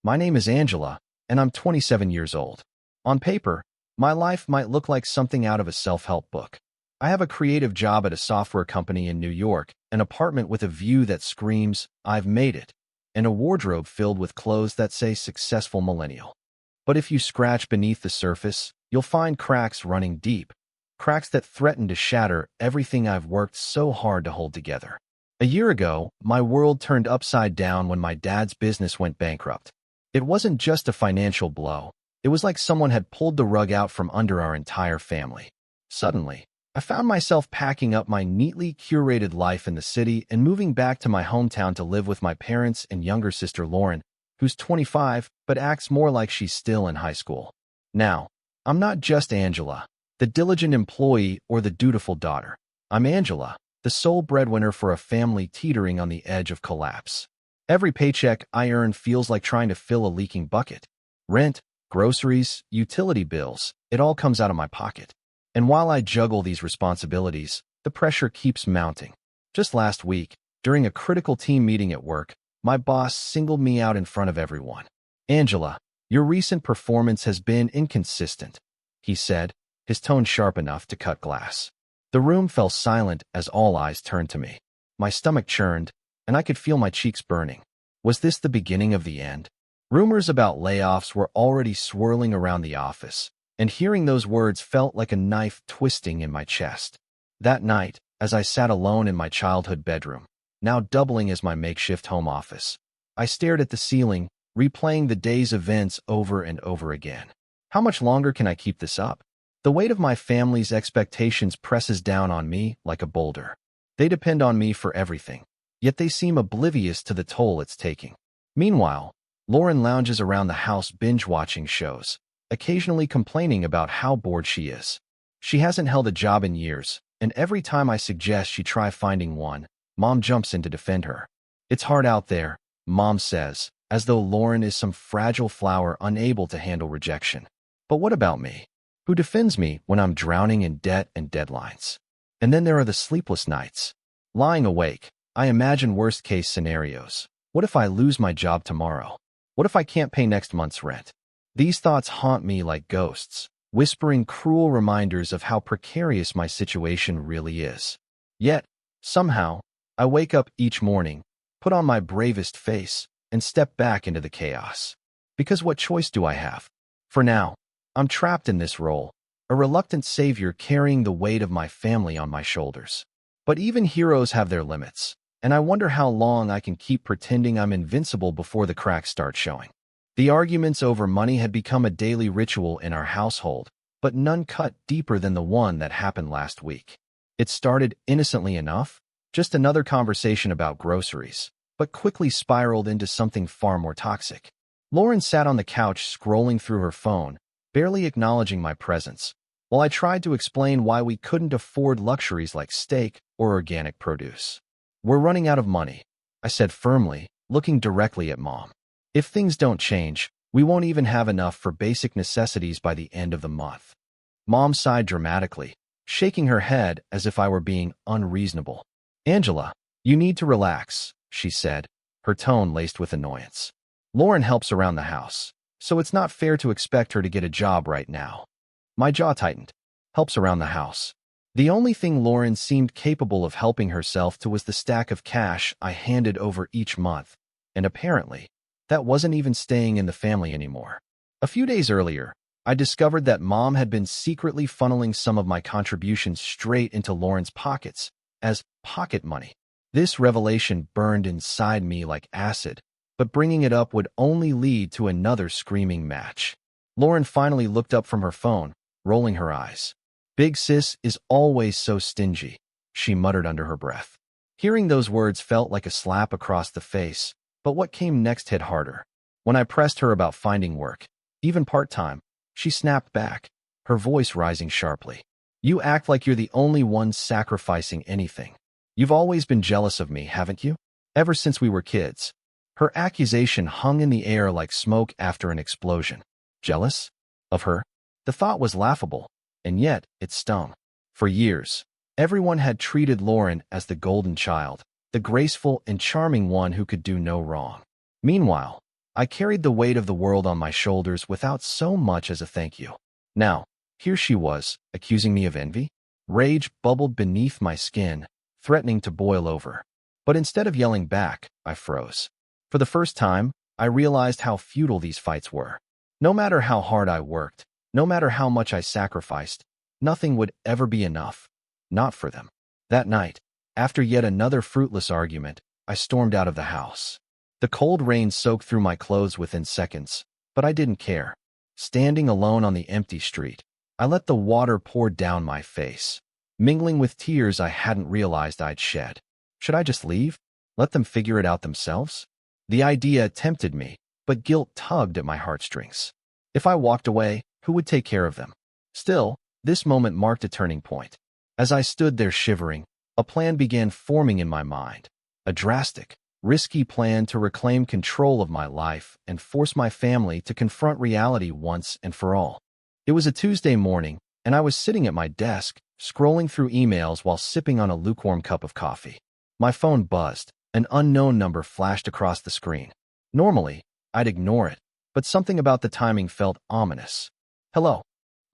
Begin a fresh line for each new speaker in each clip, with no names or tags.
My name is Angela, and I'm 27 years old. On paper, my life might look like something out of a self-help book. I have a creative job at a software company in New York, an apartment with a view that screams, "I've made it," and a wardrobe filled with clothes that say "successful millennial." But if you scratch beneath the surface, you'll find cracks running deep, cracks that threaten to shatter everything I've worked so hard to hold together. A year ago, my world turned upside down when my dad's business went bankrupt. It wasn't just a financial blow. It was like someone had pulled the rug out from under our entire family. Suddenly, I found myself packing up my neatly curated life in the city and moving back to my hometown to live with my parents and younger sister Lauren, who's 25 but acts more like she's still in high school. Now, I'm not just Angela, the diligent employee or the dutiful daughter. I'm Angela, the sole breadwinner for a family teetering on the edge of collapse. Every paycheck I earn feels like trying to fill a leaking bucket. Rent, groceries, utility bills, it all comes out of my pocket. And while I juggle these responsibilities, the pressure keeps mounting. Just last week, during a critical team meeting at work, my boss singled me out in front of everyone. "Angela, your recent performance has been inconsistent," he said, his tone sharp enough to cut glass. The room fell silent as all eyes turned to me. My stomach churned, and I could feel my cheeks burning. Was this the beginning of the end? Rumors about layoffs were already swirling around the office, and hearing those words felt like a knife twisting in my chest. That night, as I sat alone in my childhood bedroom, now doubling as my makeshift home office, I stared at the ceiling, replaying the day's events over and over again. How much longer can I keep this up? The weight of my family's expectations presses down on me like a boulder. They depend on me for everything, yet they seem oblivious to the toll it's taking. Meanwhile, Lauren lounges around the house binge-watching shows, occasionally complaining about how bored she is. She hasn't held a job in years, and every time I suggest she try finding one, Mom jumps in to defend her. "It's hard out there," Mom says, as though Lauren is some fragile flower unable to handle rejection. But what about me? Who defends me when I'm drowning in debt and deadlines? And then there are the sleepless nights. Lying awake, I imagine worst-case scenarios. What if I lose my job tomorrow? What if I can't pay next month's rent? These thoughts haunt me like ghosts, whispering cruel reminders of how precarious my situation really is. Yet, somehow, I wake up each morning, put on my bravest face, and step back into the chaos. Because what choice do I have? For now, I'm trapped in this role, a reluctant savior carrying the weight of my family on my shoulders. But even heroes have their limits, and I wonder how long I can keep pretending I'm invincible before the cracks start showing. The arguments over money had become a daily ritual in our household, but none cut deeper than the one that happened last week. It started innocently enough, just another conversation about groceries, but quickly spiraled into something far more toxic. Lauren sat on the couch scrolling through her phone, barely acknowledging my presence, while I tried to explain why we couldn't afford luxuries like steak or organic produce. "We're running out of money," I said firmly, looking directly at Mom. "If things don't change, we won't even have enough for basic necessities by the end of the month." Mom sighed dramatically, shaking her head as if I were being unreasonable. "Angela, you need to relax," she said, her tone laced with annoyance. "Lauren helps around the house, so it's not fair to expect her to get a job right now." My jaw tightened. Helps around the house. The only thing Lauren seemed capable of helping herself to was the stack of cash I handed over each month, and apparently, that wasn't even staying in the family anymore. A few days earlier, I discovered that Mom had been secretly funneling some of my contributions straight into Lauren's pockets as pocket money. This revelation burned inside me like acid, but bringing it up would only lead to another screaming match. Lauren finally looked up from her phone, rolling her eyes. "Big sis is always so stingy," she muttered under her breath. Hearing those words felt like a slap across the face, but what came next hit harder. When I pressed her about finding work, even part-time, she snapped back, her voice rising sharply. "You act like you're the only one sacrificing anything. You've always been jealous of me, haven't you? Ever since we were kids." Her accusation hung in the air like smoke after an explosion. Jealous? Of her? The thought was laughable, and yet it stung. For years, everyone had treated Lauren as the golden child, the graceful and charming one who could do no wrong. Meanwhile, I carried the weight of the world on my shoulders without so much as a thank you. Now, here she was, accusing me of envy. Rage bubbled beneath my skin, threatening to boil over. But instead of yelling back, I froze. For the first time, I realized how futile these fights were. No matter how hard I worked, no matter how much I sacrificed, nothing would ever be enough. Not for them. That night, after yet another fruitless argument, I stormed out of the house. The cold rain soaked through my clothes within seconds, but I didn't care. Standing alone on the empty street, I let the water pour down my face, mingling with tears I hadn't realized I'd shed. Should I just leave? Let them figure it out themselves? The idea tempted me, but guilt tugged at my heartstrings. If I walked away, who would take care of them? Still, this moment marked a turning point. As I stood there shivering, a plan began forming in my mind. A drastic, risky plan to reclaim control of my life and force my family to confront reality once and for all. It was a Tuesday morning, and I was sitting at my desk, scrolling through emails while sipping on a lukewarm cup of coffee. My phone buzzed. An unknown number flashed across the screen. Normally, I'd ignore it, but something about the timing felt ominous. Hello.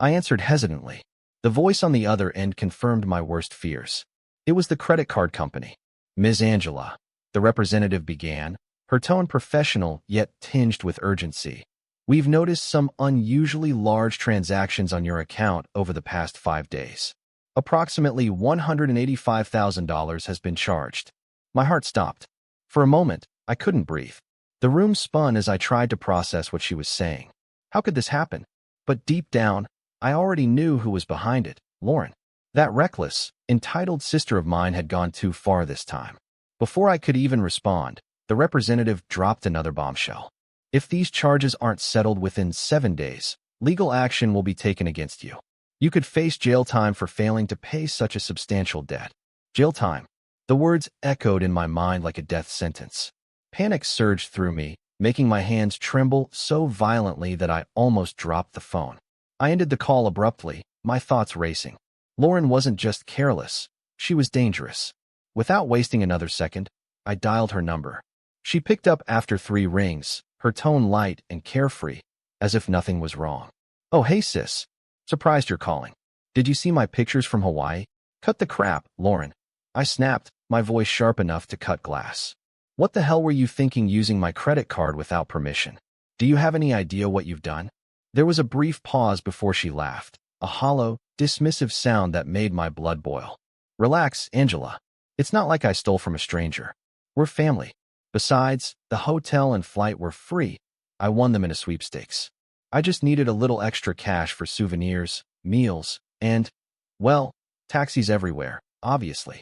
I answered hesitantly. The voice on the other end confirmed my worst fears. It was the credit card company. Ms. Angela, the representative began, her tone professional yet tinged with urgency. We've noticed some unusually large transactions on your account over the past 5 days. Approximately $185,000 has been charged. My heart stopped. For a moment, I couldn't breathe. The room spun as I tried to process what she was saying. How could this happen? But deep down, I already knew who was behind it, Lauren. That reckless, entitled sister of mine had gone too far this time. Before I could even respond, the representative dropped another bombshell. If these charges aren't settled within 7 days, legal action will be taken against you. You could face jail time for failing to pay such a substantial debt. Jail time. The words echoed in my mind like a death sentence. Panic surged through me, making my hands tremble so violently that I almost dropped the phone. I ended the call abruptly, my thoughts racing. Lauren wasn't just careless, she was dangerous. Without wasting another second, I dialed her number. She picked up after 3 rings, her tone light and carefree, as if nothing was wrong. Oh, hey sis. Surprised you're calling. Did you see my pictures from Hawaii? Cut the crap, Lauren. I snapped, my voice sharp enough to cut glass. What the hell were you thinking using my credit card without permission? Do you have any idea what you've done? There was a brief pause before she laughed, a hollow, dismissive sound that made my blood boil. Relax, Angela. It's not like I stole from a stranger. We're family. Besides, the hotel and flight were free. I won them in a sweepstakes. I just needed a little extra cash for souvenirs, meals, and, well, taxis everywhere, obviously.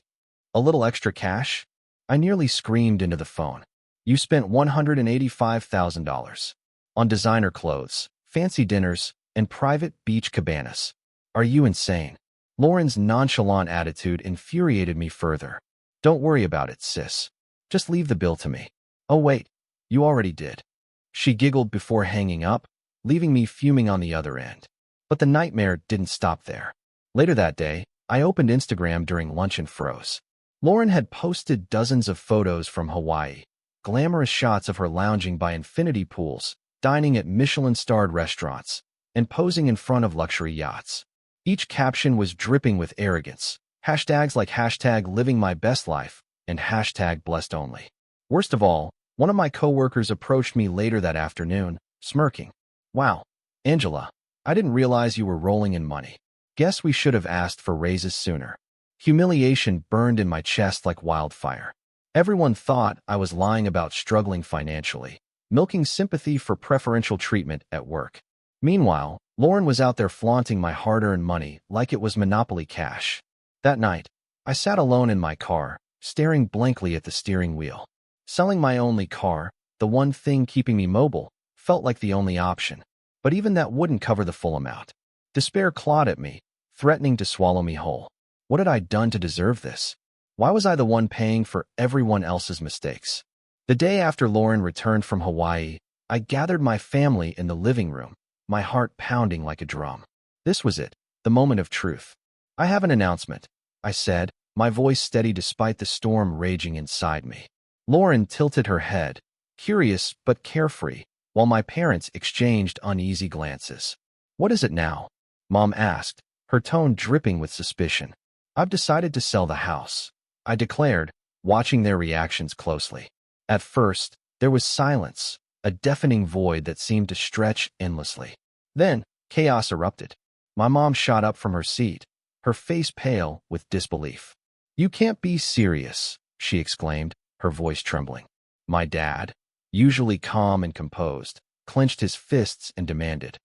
A little extra cash? I nearly screamed into the phone. You spent $185,000 on designer clothes, fancy dinners, and private beach cabanas. Are you insane? Lauren's nonchalant attitude infuriated me further. Don't worry about it, sis. Just leave the bill to me. Oh wait, you already did. She giggled before hanging up, leaving me fuming on the other end. But the nightmare didn't stop there. Later that day, I opened Instagram during lunch and froze. Lauren had posted dozens of photos from Hawaii, glamorous shots of her lounging by infinity pools, dining at Michelin-starred restaurants, and posing in front of luxury yachts. Each caption was dripping with arrogance, hashtags like hashtag living my best life and hashtag blessed only. Worst of all, one of my coworkers approached me later that afternoon, smirking. Wow, Angela, I didn't realize you were rolling in money. Guess we should have asked for raises sooner. Humiliation burned in my chest like wildfire. Everyone thought I was lying about struggling financially, milking sympathy for preferential treatment at work. Meanwhile, Lauren was out there flaunting my hard-earned money like it was Monopoly cash. That night, I sat alone in my car, staring blankly at the steering wheel. Selling my only car, the one thing keeping me mobile, felt like the only option. But even that wouldn't cover the full amount. Despair clawed at me, threatening to swallow me whole. What had I done to deserve this? Why was I the one paying for everyone else's mistakes? The day after Lauren returned from Hawaii, I gathered my family in the living room, my heart pounding like a drum. This was it, the moment of truth. I have an announcement, I said, my voice steady despite the storm raging inside me. Lauren tilted her head, curious but carefree, while my parents exchanged uneasy glances. "What is it now?" Mom asked, her tone dripping with suspicion. "I've decided to sell the house," I declared, watching their reactions closely. At first, there was silence, a deafening void that seemed to stretch endlessly. Then, chaos erupted. My mom shot up from her seat, her face pale with disbelief. "You can't be serious," she exclaimed, her voice trembling. My dad, usually calm and composed, clenched his fists and demanded,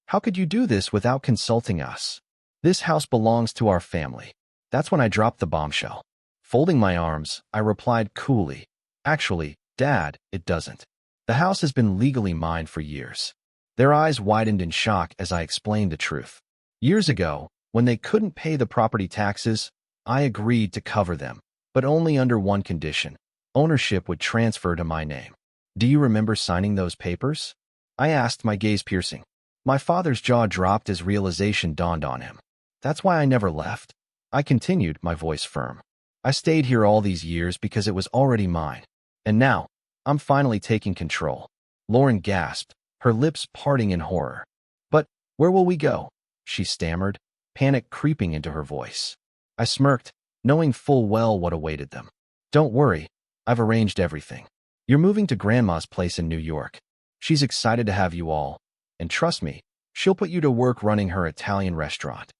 "How could you do this without consulting us? This house belongs to our family." That's when I dropped the bombshell. Folding my arms, I replied coolly, "Actually, Dad, it doesn't. The house has been legally mine for years." Their eyes widened in shock as I explained the truth. Years ago, when they couldn't pay the property taxes, I agreed to cover them, but only under one condition: ownership would transfer to my name. "Do you remember signing those papers?" I asked, my gaze piercing. My father's jaw dropped as realization dawned on him. "That's why I never left," I continued, my voice firm. "I stayed here all these years because it was already mine. And now, I'm finally taking control." Lauren gasped, her lips parting in horror. "But where will we go?" she stammered, panic creeping into her voice. I smirked, knowing full well what awaited them. "Don't worry, I've arranged everything. You're moving to Grandma's place in New York. She's excited to have you all, and trust me, she'll put you to work running her Italian restaurant."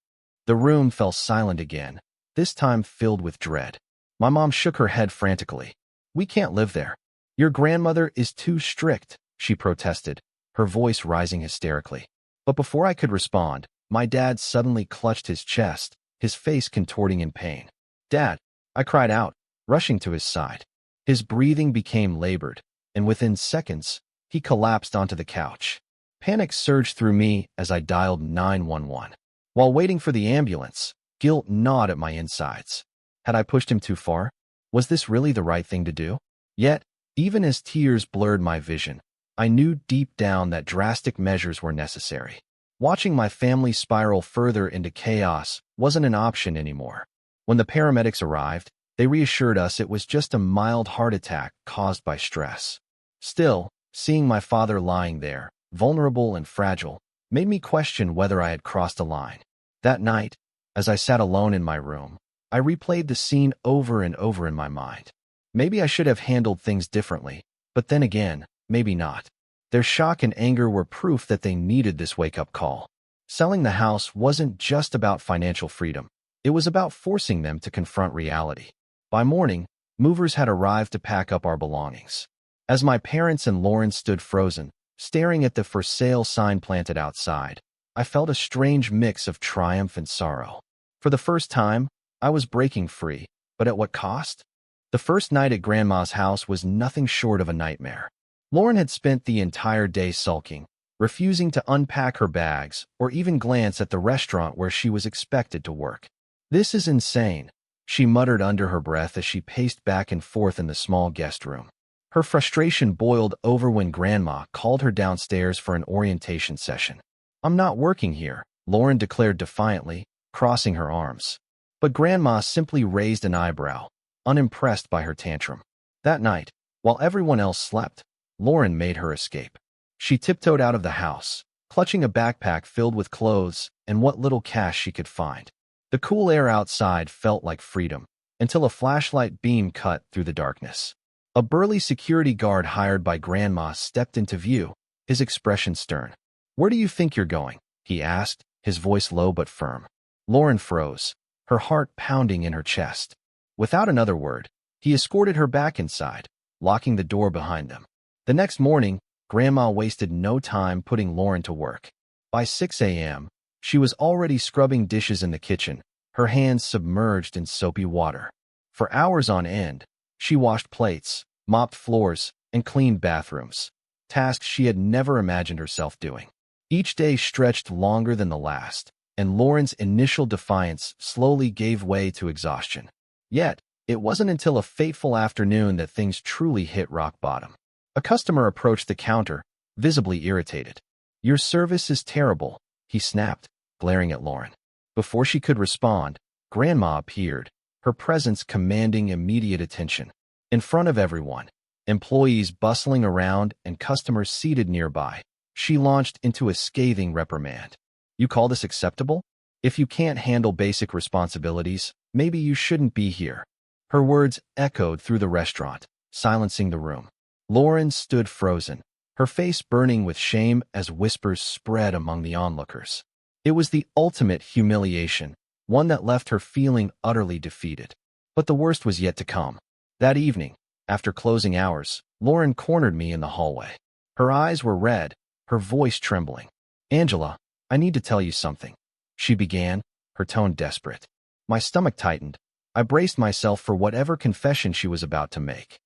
The room fell silent again, this time filled with dread. My mom shook her head frantically. "We can't live there. Your grandmother is too strict," she protested, her voice rising hysterically. But before I could respond, my dad suddenly clutched his chest, his face contorting in pain. "Dad," I cried out, rushing to his side. His breathing became labored, and within seconds, he collapsed onto the couch. Panic surged through me as I dialed 911. While waiting for the ambulance, guilt gnawed at my insides. Had I pushed him too far? Was this really the right thing to do? Yet, even as tears blurred my vision, I knew deep down that drastic measures were necessary. Watching my family spiral further into chaos wasn't an option anymore. When the paramedics arrived, they reassured us it was just a mild heart attack caused by stress. Still, seeing my father lying there, vulnerable and fragile, made me question whether I had crossed a line. That night, as I sat alone in my room, I replayed the scene over and over in my mind. Maybe I should have handled things differently, but then again, maybe not. Their shock and anger were proof that they needed this wake-up call. Selling the house wasn't just about financial freedom. It was about forcing them to confront reality. By morning, movers had arrived to pack up our belongings. As my parents and Lauren stood frozen, staring at the for sale sign planted outside, I felt a strange mix of triumph and sorrow. For the first time, I was breaking free, but at what cost? The first night at Grandma's house was nothing short of a nightmare. Lauren had spent the entire day sulking, refusing to unpack her bags or even glance at the restaurant where she was expected to work. "This is insane," she muttered under her breath as she paced back and forth in the small guest room. Her frustration boiled over when Grandma called her downstairs for an orientation session. "I'm not working here," Lauren declared defiantly, crossing her arms. But Grandma simply raised an eyebrow, unimpressed by her tantrum. That night, while everyone else slept, Lauren made her escape. She tiptoed out of the house, clutching a backpack filled with clothes and what little cash she could find. The cool air outside felt like freedom, until a flashlight beam cut through the darkness. A burly security guard hired by Grandma stepped into view, his expression stern. "Where do you think you're going?" he asked, his voice low but firm. Lauren froze, her heart pounding in her chest. Without another word, he escorted her back inside, locking the door behind them. The next morning, Grandma wasted no time putting Lauren to work. By 6 a.m., she was already scrubbing dishes in the kitchen, her hands submerged in soapy water. For hours on end, she washed plates, mopped floors, and cleaned bathrooms, tasks she had never imagined herself doing. Each day stretched longer than the last, and Lauren's initial defiance slowly gave way to exhaustion. Yet, it wasn't until a fateful afternoon that things truly hit rock bottom. A customer approached the counter, visibly irritated. "Your service is terrible," he snapped, glaring at Lauren. Before she could respond, Grandma appeared, her presence commanding immediate attention. In front of everyone, employees bustling around and customers seated nearby. She launched into a scathing reprimand. You call this acceptable? If you can't handle basic responsibilities, maybe you shouldn't be here. Her words echoed through the restaurant, silencing the room. Lauren stood frozen, her face burning with shame as whispers spread among the onlookers. It was the ultimate humiliation, one that left her feeling utterly defeated. But the worst was yet to come. That evening, after closing hours, Lauren cornered me in the hallway. Her eyes were red, her voice trembling. Angela, I need to tell you something, she began, her tone desperate. My stomach tightened. I braced myself for whatever confession she was about to make.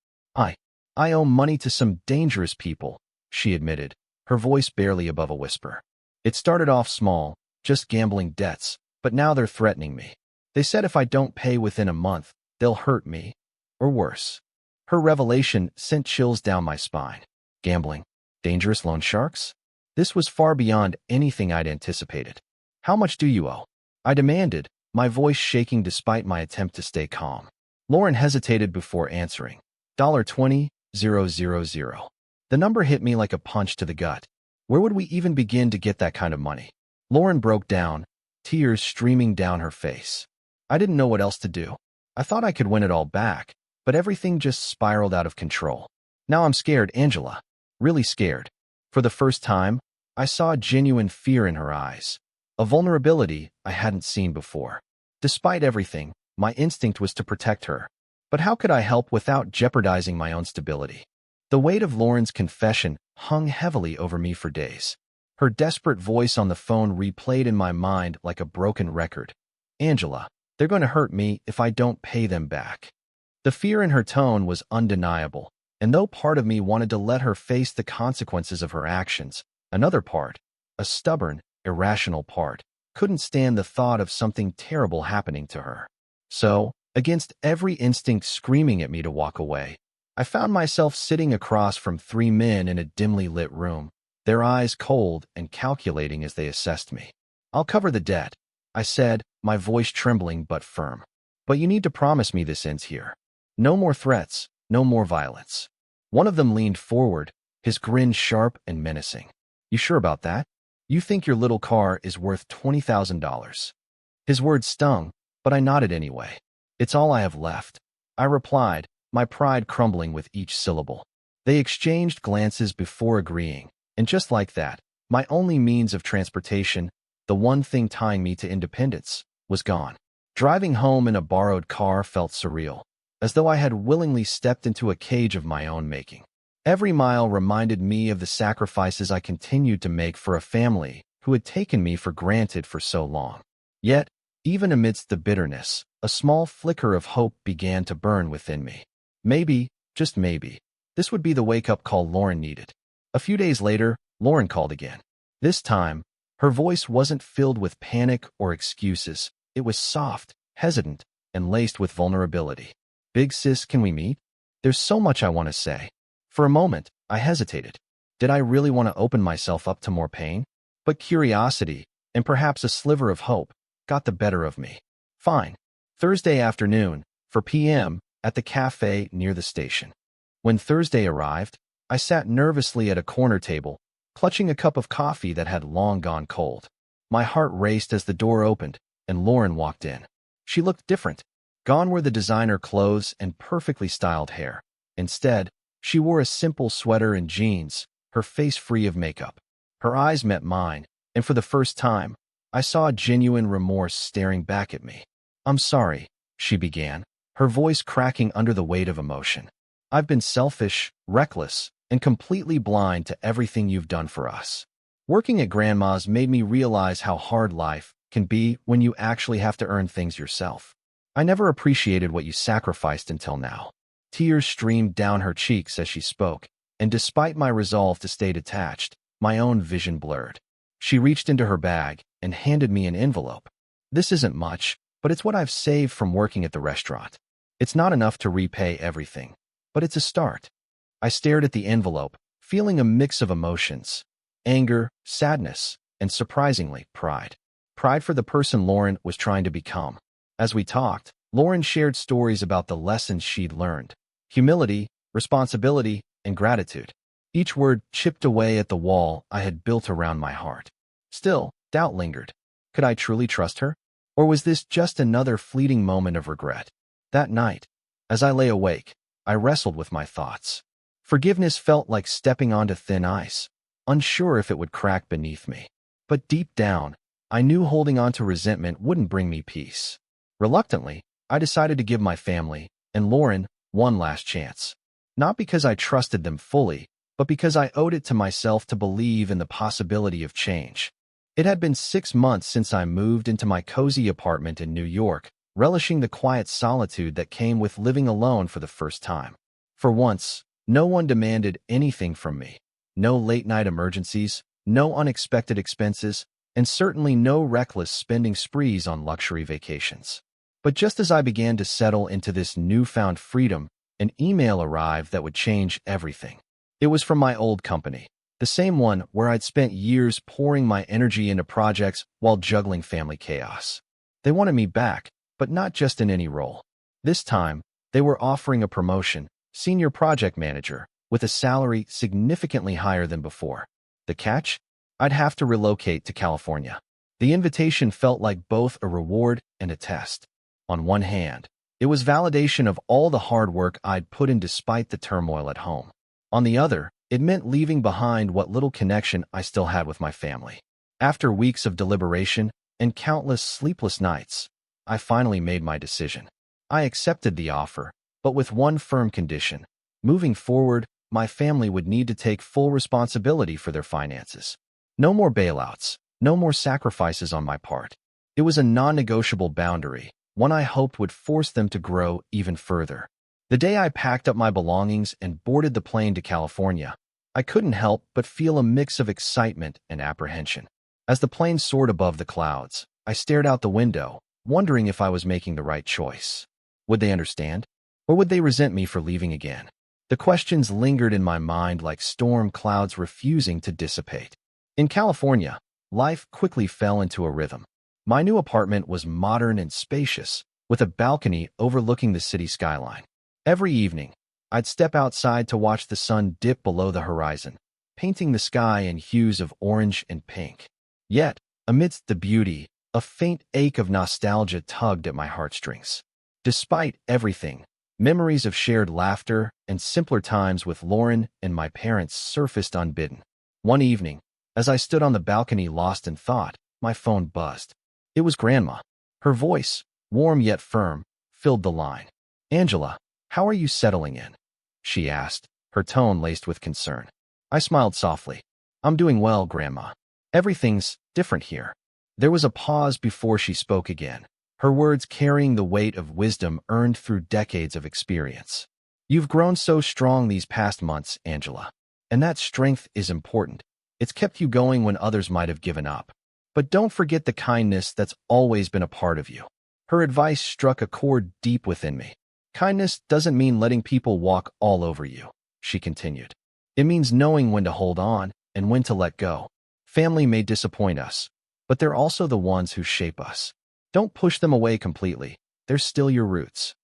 I owe money to some dangerous people, she admitted, her voice barely above a whisper. It started off small, just gambling debts, but now they're threatening me. They said if I don't pay within a month, they'll hurt me, or worse. Her revelation sent chills down my spine. Gambling? Dangerous loan sharks? This was far beyond anything I'd anticipated. How much do you owe? I demanded, my voice shaking despite my attempt to stay calm. Lauren hesitated before answering. $20,000. The number hit me like a punch to the gut. Where would we even begin to get that kind of money? Lauren broke down, tears streaming down her face. I didn't know what else to do. I thought I could win it all back, but everything just spiraled out of control. Now I'm scared, Angela. Really scared. For the first time, I saw genuine fear in her eyes, a vulnerability I hadn't seen before. Despite everything, my instinct was to protect her. But how could I help without jeopardizing my own stability? The weight of Lauren's confession hung heavily over me for days. Her desperate voice on the phone replayed in my mind like a broken record. Angela, they're going to hurt me if I don't pay them back. The fear in her tone was undeniable, and though part of me wanted to let her face the consequences of her actions, another part, a stubborn, irrational part, couldn't stand the thought of something terrible happening to her. So, against every instinct screaming at me to walk away, I found myself sitting across from three men in a dimly lit room, their eyes cold and calculating as they assessed me. I'll cover the debt, I said, my voice trembling but firm. But you need to promise me this ends here. No more threats, no more violence. One of them leaned forward, his grin sharp and menacing. You sure about that? You think your little car is worth $20,000? His words stung, but I nodded anyway. It's all I have left, I replied, my pride crumbling with each syllable. They exchanged glances before agreeing, and just like that, my only means of transportation, the one thing tying me to independence, was gone. Driving home in a borrowed car felt surreal, as though I had willingly stepped into a cage of my own making. Every mile reminded me of the sacrifices I continued to make for a family who had taken me for granted for so long. Yet, even amidst the bitterness, a small flicker of hope began to burn within me. Maybe, just maybe, this would be the wake-up call Lauren needed. A few days later, Lauren called again. This time, her voice wasn't filled with panic or excuses. It was soft, hesitant, and laced with vulnerability. Big sis, can we meet? There's so much I want to say. For a moment, I hesitated. Did I really want to open myself up to more pain? But curiosity, and perhaps a sliver of hope, got the better of me. Fine. Thursday afternoon, 4 p.m., at the cafe near the station. When Thursday arrived, I sat nervously at a corner table, clutching a cup of coffee that had long gone cold. My heart raced as the door opened, and Lauren walked in. She looked different. Gone were the designer clothes and perfectly styled hair. Instead, she wore a simple sweater and jeans, her face free of makeup. Her eyes met mine, and for the first time, I saw genuine remorse staring back at me. I'm sorry, she began, her voice cracking under the weight of emotion. I've been selfish, reckless, and completely blind to everything you've done for us. Working at Grandma's made me realize how hard life can be when you actually have to earn things yourself. I never appreciated what you sacrificed until now. Tears streamed down her cheeks as she spoke, and despite my resolve to stay detached, my own vision blurred. She reached into her bag and handed me an envelope. This isn't much, but it's what I've saved from working at the restaurant. It's not enough to repay everything, but it's a start. I stared at the envelope, feeling a mix of emotions: anger, sadness, and surprisingly, pride. Pride for the person Lauren was trying to become. As we talked, Lauren shared stories about the lessons she'd learned: humility, responsibility, and gratitude. Each word chipped away at the wall I had built around my heart. Still, doubt lingered. Could I truly trust her? Or was this just another fleeting moment of regret? That night, as I lay awake, I wrestled with my thoughts. Forgiveness felt like stepping onto thin ice, unsure if it would crack beneath me. But deep down, I knew holding on to resentment wouldn't bring me peace. Reluctantly, I decided to give my family, and Lauren, one last chance. Not because I trusted them fully, but because I owed it to myself to believe in the possibility of change. It had been 6 months since I moved into my cozy apartment in New York, relishing the quiet solitude that came with living alone for the first time. For once, no one demanded anything from me. No late-night emergencies, no unexpected expenses, and certainly no reckless spending sprees on luxury vacations. But just as I began to settle into this newfound freedom, an email arrived that would change everything. It was from my old company, the same one where I'd spent years pouring my energy into projects while juggling family chaos. They wanted me back, but not just in any role. This time, they were offering a promotion, senior project manager, with a salary significantly higher than before. The catch? I'd have to relocate to California. The invitation felt like both a reward and a test. On one hand, it was validation of all the hard work I'd put in despite the turmoil at home. On the other, it meant leaving behind what little connection I still had with my family. After weeks of deliberation and countless sleepless nights, I finally made my decision. I accepted the offer, but with one firm condition. Moving forward, my family would need to take full responsibility for their finances. No more bailouts, no more sacrifices on my part. It was a non-negotiable boundary, one I hoped would force them to grow even further. The day I packed up my belongings and boarded the plane to California, I couldn't help but feel a mix of excitement and apprehension. As the plane soared above the clouds, I stared out the window, wondering if I was making the right choice. Would they understand? Or would they resent me for leaving again? The questions lingered in my mind like storm clouds refusing to dissipate. In California, life quickly fell into a rhythm. My new apartment was modern and spacious, with a balcony overlooking the city skyline. Every evening, I'd step outside to watch the sun dip below the horizon, painting the sky in hues of orange and pink. Yet, amidst the beauty, a faint ache of nostalgia tugged at my heartstrings. Despite everything, memories of shared laughter and simpler times with Lauren and my parents surfaced unbidden. One evening, as I stood on the balcony lost in thought, my phone buzzed. It was Grandma. Her voice, warm yet firm, filled the line. "Angela, how are you settling in?" she asked, her tone laced with concern. I smiled softly. "I'm doing well, Grandma. Everything's different here." There was a pause before she spoke again, her words carrying the weight of wisdom earned through decades of experience. "You've grown so strong these past months, Angela. And that strength is important. It's kept you going when others might have given up. But don't forget the kindness that's always been a part of you." Her advice struck a chord deep within me. "Kindness doesn't mean letting people walk all over you," she continued. "It means knowing when to hold on and when to let go. Family may disappoint us, but they're also the ones who shape us. Don't push them away completely. They're still your roots."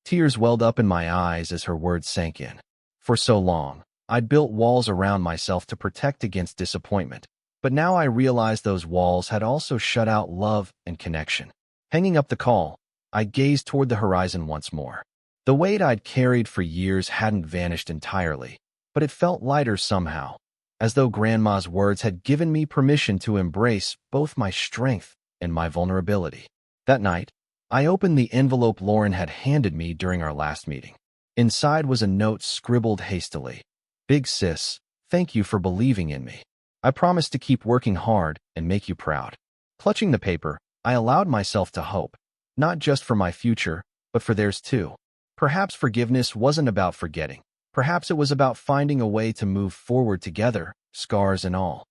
Tears welled up in my eyes as her words sank in. For so long, I'd built walls around myself to protect against disappointment, but now I realized those walls had also shut out love and connection. Hanging up the call, I gazed toward the horizon once more. The weight I'd carried for years hadn't vanished entirely, but it felt lighter somehow, as though Grandma's words had given me permission to embrace both my strength and my vulnerability. That night, I opened the envelope Lauren had handed me during our last meeting. Inside was a note scribbled hastily. "Big sis, thank you for believing in me. I promise to keep working hard and make you proud." Clutching the paper, I allowed myself to hope, not just for my future, but for theirs too. Perhaps forgiveness wasn't about forgetting. Perhaps it was about finding a way to move forward together, scars and all.